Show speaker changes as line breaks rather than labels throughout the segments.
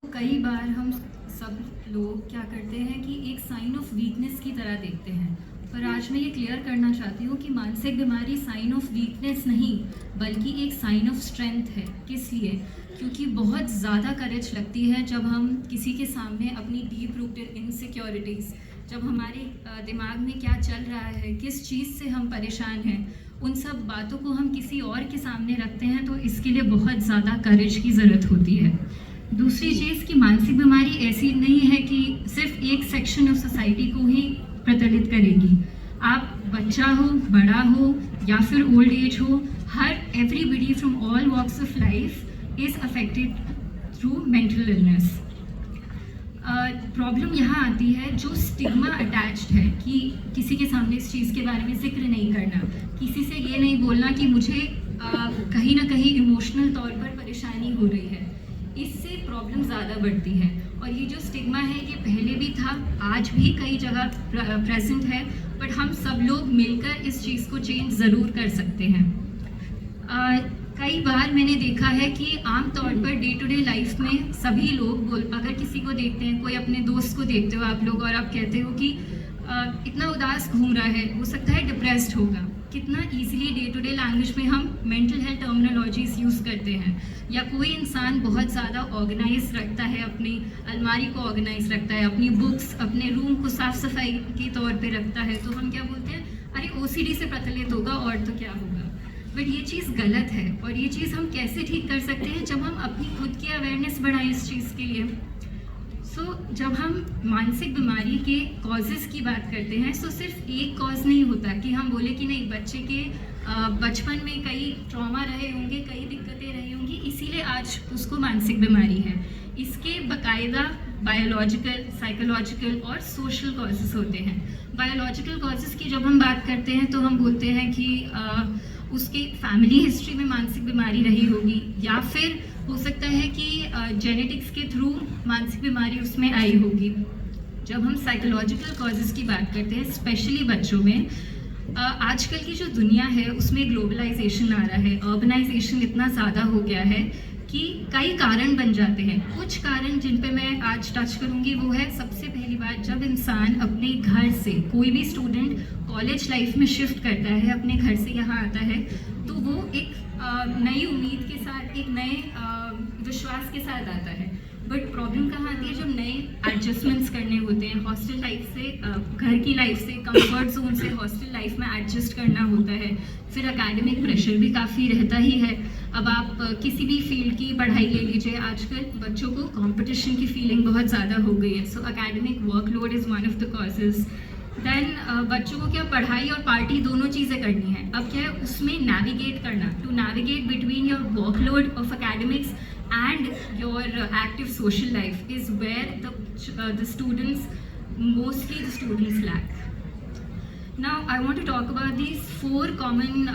कई बार हम सब लोग क्या करते हैं कि एक साइन ऑफ वीकनेस की तरह देखते हैं। पर आज मैं ये क्लियर करना चाहती हूँ कि मानसिक बीमारी साइन ऑफ वीकनेस नहीं बल्कि एक साइन ऑफ स्ट्रेंथ है। किस लिए? क्योंकि बहुत ज़्यादा करेज लगती है जब हम किसी के सामने अपनी डीप रूटेड इनसिक्योरिटीज़, जब हमारे दिमाग में क्या चल रहा है, किस चीज़ से हम परेशान हैं, उन सब बातों को हम किसी और के सामने रखते हैं, तो इसके लिए बहुत ज़्यादा करेज की ज़रूरत होती है। दूसरी चीज़ कि मानसिक बीमारी ऐसी नहीं है कि सिर्फ एक सेक्शन ऑफ सोसाइटी को ही प्रचलित करेगी। आप बच्चा हो, बड़ा हो या फिर ओल्ड एज हो, हर everybody from all walks of life is affected through mental illness. Problem यहाँ आती है जो स्टिग्मा अटैच्ड है कि किसी के सामने इस चीज़ के बारे में जिक्र नहीं करना, किसी से ये नहीं बोलना कि मुझे कहीं ना कहीं इमोशनल तौर पर परेशानी हो रही है। इससे प्रॉब्लम ज़्यादा बढ़ती है। और ये जो स्टिग्मा है ये पहले भी था, आज भी कई जगह प्रेजेंट है, बट हम सब लोग मिलकर इस चीज़ को चेंज ज़रूर कर सकते हैं। कई बार मैंने देखा है कि आम तौर per day to day life में सभी लोग अगर किसी को देखते हैं, कोई अपने दोस्त को देखते हो आप लोग और आप कहते हो कि इतना उदास घूम रहा है, हो सकता है डिप्रेस्ड होगा। कितना easily day to day language में हम मेंटल हेल्थ टर्मिनोलॉजीज यूज़ करते हैं। या कोई इंसान बहुत ज़्यादा ऑर्गेनाइज रखता है, अपनी अलमारी को ऑर्गेनाइज रखता है, अपनी बुक्स, अपने रूम को साफ़ सफाई के तौर पे रखता है, तो हम क्या बोलते हैं, अरे ओसीडी से प्रचलित होगा और तो क्या होगा। बट ये चीज़ गलत है। और ये चीज़ हम कैसे ठीक कर सकते हैं? जब हम अपनी खुद की अवेयरनेस बढ़ाएं इस चीज़ के लिए। जब हम मानसिक बीमारी के कॉजेज़ की बात करते हैं, तो सिर्फ एक कॉज नहीं होता कि हम बोले कि नहीं, बच्चे के बचपन में कई ट्रॉमा रहे होंगे, कई दिक्कतें रही होंगी, इसीलिए आज उसको मानसिक बीमारी है। इसके बाकायदा बायोलॉजिकल, साइकोलॉजिकल और सोशल कॉजेज़ होते हैं। बायोलॉजिकल कॉजेज़ की जब हम बात करते हैं तो हम बोलते हैं कि उसके फैमिली हिस्ट्री में मानसिक बीमारी रही होगी, या फिर हो सकता है कि जेनेटिक्स के थ्रू मानसिक बीमारी उसमें आई होगी। जब हम साइकोलॉजिकल कॉजेज़ की बात करते हैं, स्पेशली बच्चों में, आजकल की जो दुनिया है उसमें ग्लोबलाइजेशन आ रहा है, अर्बनाइजेशन इतना ज़्यादा हो गया है कि कई कारण बन जाते हैं। कुछ कारण जिन पे मैं आज टच करूँगी वो है, सबसे पहली बात, जब इंसान अपने घर से, कोई भी स्टूडेंट कॉलेज लाइफ में शिफ्ट करता है, अपने घर से यहाँ आता है, तो वो एक नई उम्मीद के साथ, एक नए विश्वास के साथ आता है। बट प्रॉब्लम कहाँ आती है? जब नए एडजस्टमेंट्स करने होते हैं, हॉस्टल लाइफ से, घर की लाइफ से, कंफर्ट जोन से हॉस्टल लाइफ में एडजस्ट करना होता है। फिर एकेडमिक प्रेशर भी काफ़ी रहता ही है। अब आप किसी भी फील्ड की पढ़ाई ले लीजिए, आजकल बच्चों को कंपटीशन की फीलिंग बहुत ज़्यादा हो गई है। So academic workload is one of the causes. Then बच्चों को क्या, पढ़ाई और पार्टी दोनों चीज़ें करनी है। अब क्या है, उसमें नेविगेट करना, to navigate between your workload of academics and your active social life is where the students, mostly the students, lack. Now I want to talk about these 4 common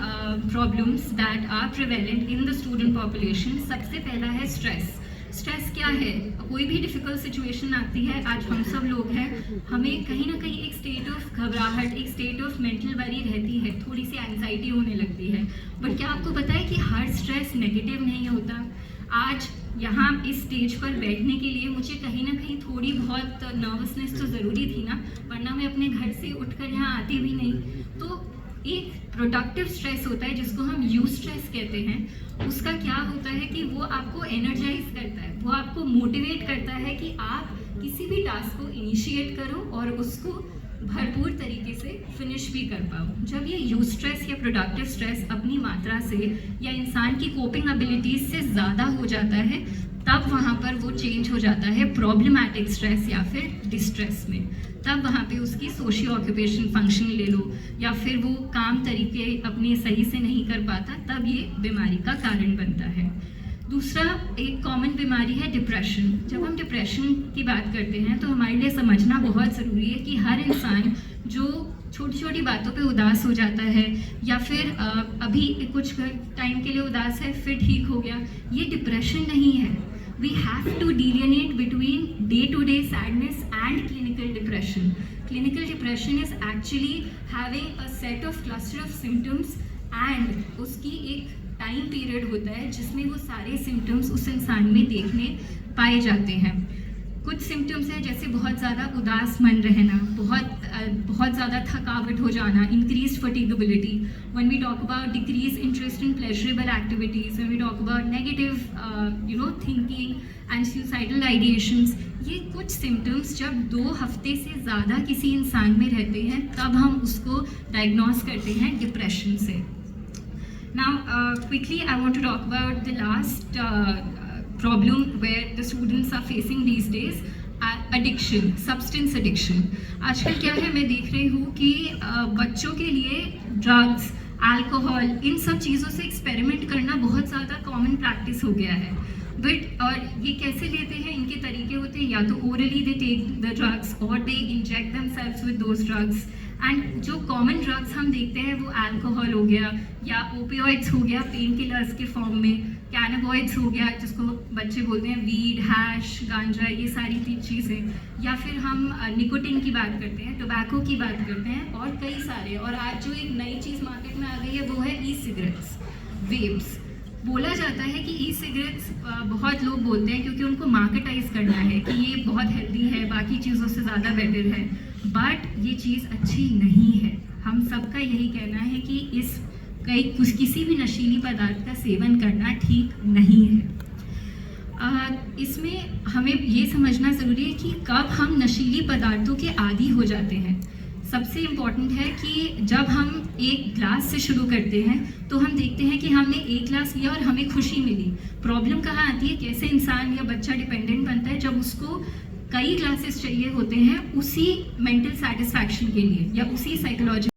problems that are prevalent in the student population. सबसे पहला है stress. Stress क्या है? कोई भी difficult situation आती है, आज हम सब लोग हैं, हमें कहीं ना कहीं एक स्टेट ऑफ घबराहट, एक स्टेट ऑफ मेंटल वरी रहती है, थोड़ी सी एंजाइटी होने लगती है। बट क्या आपको पता है कि हर स्ट्रेस नेगेटिव नहीं होता? आज यहाँ इस स्टेज पर बैठने के लिए मुझे कहीं ना कहीं थोड़ी बहुत नर्वसनेस तो ज़रूरी थी ना, वरना मैं अपने घर से उठकर यहाँ आती भी नहीं। तो एक प्रोडक्टिव स्ट्रेस होता है जिसको हम यू स्ट्रेस कहते हैं। उसका क्या होता है कि वो आपको एनर्जाइज करता है, वो आपको मोटिवेट करता है कि आप किसी भी टास्क को इनिशिएट करो और उसको भरपूर तरीके से फिनिश भी कर पाओ। जब ये यू स्ट्रेस या प्रोडक्टिव स्ट्रेस अपनी मात्रा से या इंसान की कोपिंग एबिलिटीज़ से ज़्यादा हो जाता है, तब वहाँ पर वो चेंज हो जाता है प्रॉब्लमैटिक स्ट्रेस या फिर डिस्ट्रेस में। तब वहाँ पे उसकी सोशियो ऑक्यूपेशन फंक्शन ले लो, या फिर वो काम तरीके अपने सही से नहीं कर पाता, तब ये बीमारी का कारण बनता है। दूसरा एक कॉमन बीमारी है डिप्रेशन। जब हम डिप्रेशन की बात करते हैं तो हमारे लिए समझना बहुत ज़रूरी है कि हर इंसान जो छोटी छोटी बातों पे उदास हो जाता है, या फिर अभी कुछ टाइम के लिए उदास है फिर ठीक हो गया, ये डिप्रेशन नहीं है। We have to delineate between day to day sadness and clinical depression. Clinical depression is actually having a set of cluster of symptoms and उसकी एक टाइम पीरियड होता है जिसमें वो सारे सिम्टम्स उस इंसान में देखने पाए जाते हैं। कुछ सिम्टम्स हैं जैसे बहुत ज़्यादा उदास मन रहना, बहुत ज़्यादा थकावट हो जाना, increase fatigability, when we talk about decrease interest in pleasurable activities, when we talk about negative thinking and suicidal ideations. ये कुछ सिम्टम्स जब 2 हफ्ते से ज़्यादा किसी इंसान में रहते हैं तब हम उसको डायग्नोस करते हैं डिप्रेशन से। Now, quickly, I want to talk about the last problem where the students are facing these days, addiction, substance addiction. आजकल क्या है, मैं देख रही हूँ कि बच्चों के लिए ड्रग्स, अल्कोहल, इन सब चीज़ों से एक्सपेरिमेंट करना बहुत ज़्यादा कॉमन प्रैक्टिस हो गया है। बट और ये कैसे लेते हैं, इनके तरीके होते हैं, या तो orally they take the drugs और they inject themselves with those drugs. And जो कॉमन ड्रग्स हम देखते हैं वो अल्कोहल हो गया, या ओपियोइड्स हो गया पेन किलर्स के फॉर्म में, कैनाबॉइड्स हो गया जिसको बच्चे बोलते हैं वीड, हैश, गांजा, ये सारी चीज़ें, या फिर हम निकोटिन की बात करते हैं, टोबैको की बात करते हैं, और कई सारे। और आज जो एक नई चीज़ मार्केट में आ गई है वो है ई सिगरेट्स, वेप्स। बोला जाता है कि ई सिगरेट्स बहुत लोग बोलते हैं क्योंकि उनको मार्केटाइज करना है कि ये बहुत हेल्दी है, बाकी चीज़ों से ज़्यादा बेटर है, बट ये चीज़ अच्छी नहीं है। हम सबका यही कहना है कि किसी भी नशीली पदार्थ का सेवन करना ठीक नहीं है। इसमें हमें ये समझना ज़रूरी है कि कब हम नशीली पदार्थों के आदी हो जाते हैं। सबसे इम्पॉर्टेंट है कि जब हम एक ग्लास से शुरू करते हैं तो हम देखते हैं कि हमने एक ग्लास लिया और हमें खुशी मिली। प्रॉब्लम कहाँ आती है, कैसे इंसान या बच्चा डिपेंडेंट बनता है, जब उसको कई ग्लासेस चाहिए होते हैं उसी मेंटल सेटिस्फैक्शन के लिए या उसी साइकोलॉजी